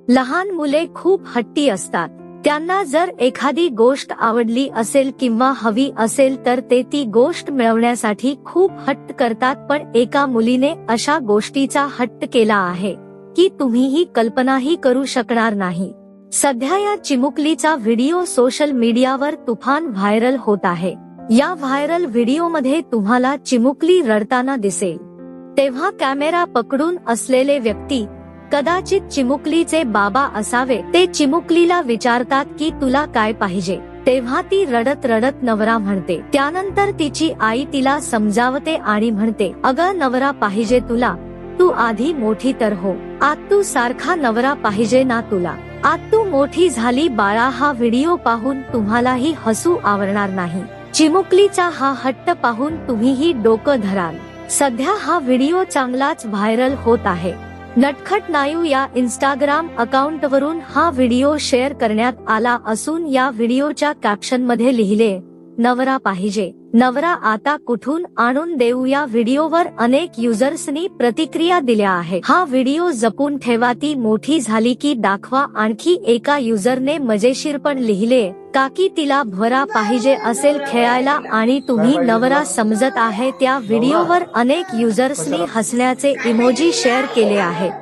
लहान मुले खूप हट्टी असतात. त्यांना जर एखादी गोष्ट आवडली असेल किंवा हवी असेल तर ते ती गोष्ट मिळवण्यासाठी खूप हट्ट करतात. पण एका मुलीने अशा गोष्टीचा हट्ट केला आहे की तुम्हीही कल्पनाही करू शकणार नाही. सध्या या चिमुकलीचा व्हिडिओ सोशल मीडियावर तुफान व्हायरल होत आहे. या व्हायरल व्हिडिओमध्ये तुम्हाला चिमुकली रडताना दिसेल. तेव्हा कॅमेरा पकडून असलेले व्यक्ती, कदाचित चिमुकलीचे बाबा असावे, ते चिमुकलीला विचारतात की तुला काय पाहिजे. तेव्हा ती रडत रडत नवरा म्हणते. त्यानंतर तिची आई तिला समजावते आणि म्हणते, अगं नवरा पाहिजे तुला, तू आधी मोठी तर हो. आत तू सारखा नवरा पाहिजे ना तुला. आत तू मोठी झाली बाळा. हा व्हिडिओ पाहून तुम्हालाही हसू आवरणार नाही. चिमुकलीचा हा हट्ट पाहून तुम्हीही डोकं धराल. सध्या हा व्हिडिओ चांगलाच व्हायरल होत आहे. नटखट नायू या इंस्टाग्राम अकाउंटवरून हा व्हिडिओ शेअर करण्यात आला असून या व्हिडिओच्या कॅप्शन मध्ये लिहिले, नवरा पाहिजे, नवरा आता कुठून आणून देऊ. या व्हिडिओवर अनेक युजर्सनी प्रतिक्रिया दिल्या आहेत. हा व्हिडिओ जपून ठेवा, ती मोठी झाली की दाखवा. आणखी एका युजरने मजेशीर पण लिहिले, काकी तिला भवरा पाहिजे असेल खेळायला आणि तुम्ही नवरा समजत आहे. त्या व्हिडिओवर अनेक युजर्सनी हसण्याचे इमोजी शेअर केले आहेत.